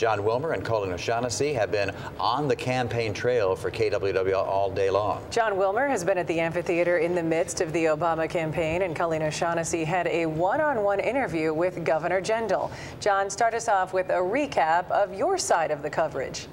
John Wilmer and Colin O'Shaughnessy have been on the campaign trail for KWW all day long. John Wilmer has been at the amphitheater in the midst of the Obama campaign, and Colin O'Shaughnessy had a one-on-one interview with Governor Jindal. John, start us off with a recap of your side of the coverage.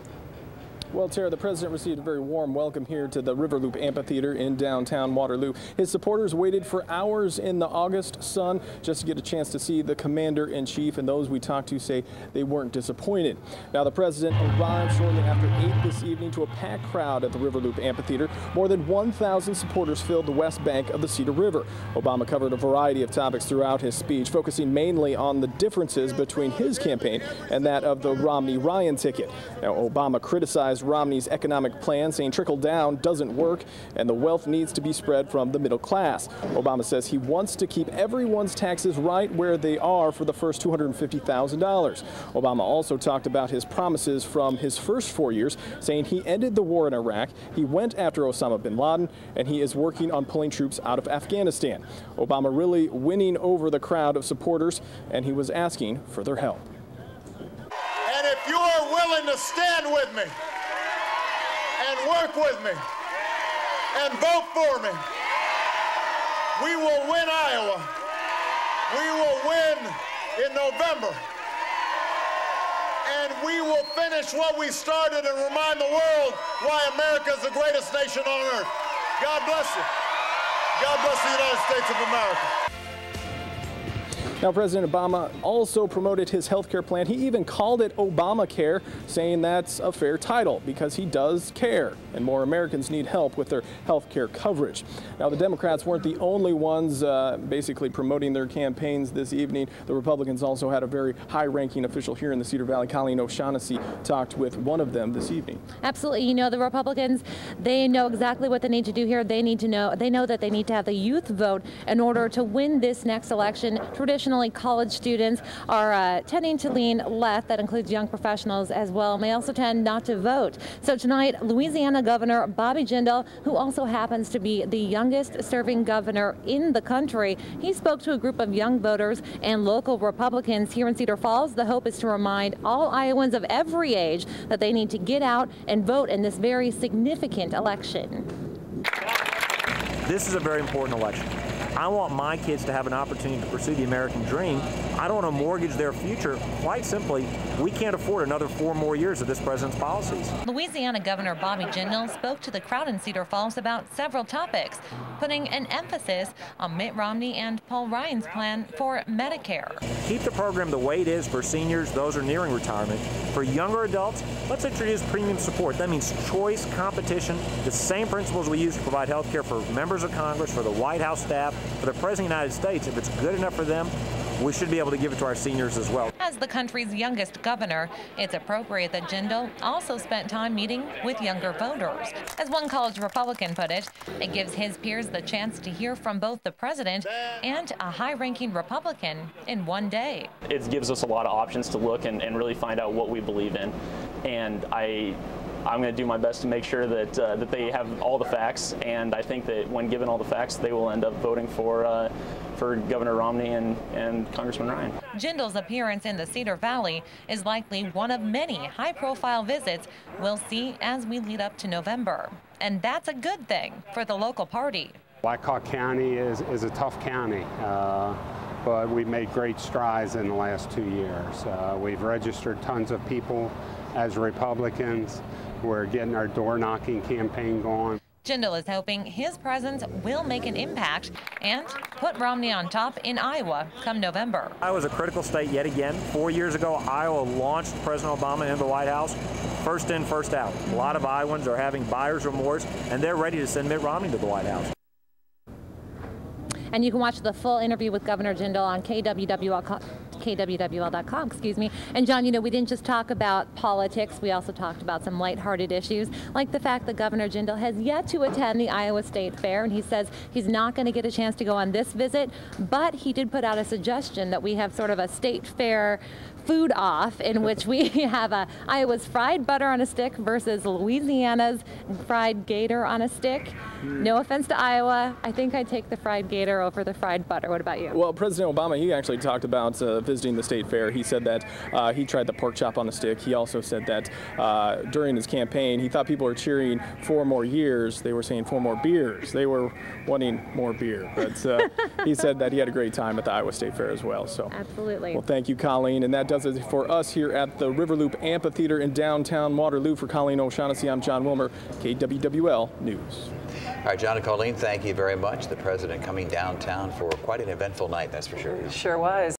Well, Tara, the president received a very warm welcome here to the River Loop Amphitheater in downtown Waterloo. His supporters waited for hours in the August sun just to get a chance to see the commander-in-chief, and those we talked to say they weren't disappointed. Now, the president arrived shortly after 8 this evening to a packed crowd at the River Loop Amphitheater. More than 1,000 supporters filled the west bank of the Cedar River. Obama covered a variety of topics throughout his speech, focusing mainly on the differences between his campaign and that of the Romney-Ryan ticket. Now, Obama criticized Romney's economic plan, saying trickle down doesn't work and the wealth needs to be spread from the middle class. Obama says he wants to keep everyone's taxes right where they are for the first $250,000. Obama also talked about his promises from his first 4 years, saying he ended the war in Iraq, he went after Osama bin Laden, and he is working on pulling troops out of Afghanistan. Obama really winning over the crowd of supporters, and he was asking for their help. And if you are willing to stand with me and work with me and vote for me, we will win Iowa. We will win in November. And we will finish what we started and remind the world why America is the greatest nation on earth. God bless you. God bless the United States of America. Now, President Obama also promoted his health care plan. He even called it Obamacare, saying that's a fair title because he does care and more Americans need help with their health care coverage. Now, the Democrats weren't the only ones basically promoting their campaigns this evening. The Republicans also had a very high-ranking official here in the Cedar Valley. Colin O'Shaughnessy talked with one of them this evening. Absolutely. You know, the Republicans, they know exactly what they need to do here. They know that they need to have the youth vote in order to win this next election. Traditionally, college students are tending to lean left. That includes young professionals as well, and they also tend not to vote. So tonight, Louisiana Governor Bobby Jindal, who also happens to be the youngest serving governor in the country, he spoke to a group of young voters and local Republicans here in Cedar Falls. The hope is to remind all Iowans of every age that they need to get out and vote in this very significant election. This is a very important election. I want my kids to have an opportunity to pursue the American dream. I don't want to mortgage their future. Quite simply, we can't afford another 4 more years of this president's policies. Louisiana Governor Bobby Jindal spoke to the crowd in Cedar Falls about several topics, putting an emphasis on Mitt Romney and Paul Ryan's plan for Medicare. Keep the program the way it is for seniors, those who are nearing retirement. For younger adults, let's introduce premium support. That means choice, competition, the same principles we use to provide health care for members of Congress, for the White House staff, for the President of the United States. If it's good enough for them, we should be able to give it to our seniors as well. As the country's youngest governor, it's appropriate that Jindal also spent time meeting with younger voters. As one college Republican put it, it gives his peers the chance to hear from both the president and a high-ranking Republican in one day. It gives us a lot of options to look and really find out what we believe in. And I'm going to do my best to make sure that that they have all the facts, and I think that when given all the facts, they will end up voting for Governor Romney and Congressman Ryan. Jindal's appearance in the Cedar Valley is likely one of many high-profile visits we'll see as we lead up to November. And that's a good thing for the local party. Blackhawk County is a tough county, but we've made great strides in the last 2 years. We've registered tons of people as Republicans. We're getting our door-knocking campaign going. Jindal is hoping his presence will make an impact and put Romney on top in Iowa come November. Iowa's a critical state yet again. 4 years ago, Iowa launched President Obama into the White House. First in, first out. A lot of Iowans are having buyer's remorse, and they're ready to send Mitt Romney to the White House. And you can watch the full interview with Governor Jindal on KWWL.com, excuse me. And John, you know, we didn't just talk about politics, we also talked about some lighthearted issues, like the fact that Governor Jindal has yet to attend the Iowa State Fair, and he says he's not going to get a chance to go on this visit, but he did put out a suggestion that we have sort of a state fair food off, in which we have Iowa's fried butter on a stick versus Louisiana's fried gator on a stick. No offense to Iowa, I think I'd take the fried gator over the fried butter. What about you? Well, President Obama, he actually talked about visiting the state fair. He said that he tried the pork chop on a stick. He also said that during his campaign, he thought people were cheering 4 more years. They were saying 4 more beers. They were wanting more beer. But he said that he had a great time at the Iowa State Fair as well. So absolutely. Well, thank you, Colleen. And that does it for us here at the Riverloop Amphitheater in downtown Waterloo. For Colleen O'Shaughnessy, I'm John Wilmer, KWWL News. All right, John and Colleen, thank you very much. The president coming downtown for quite an eventful night, that's for sure. Sure was.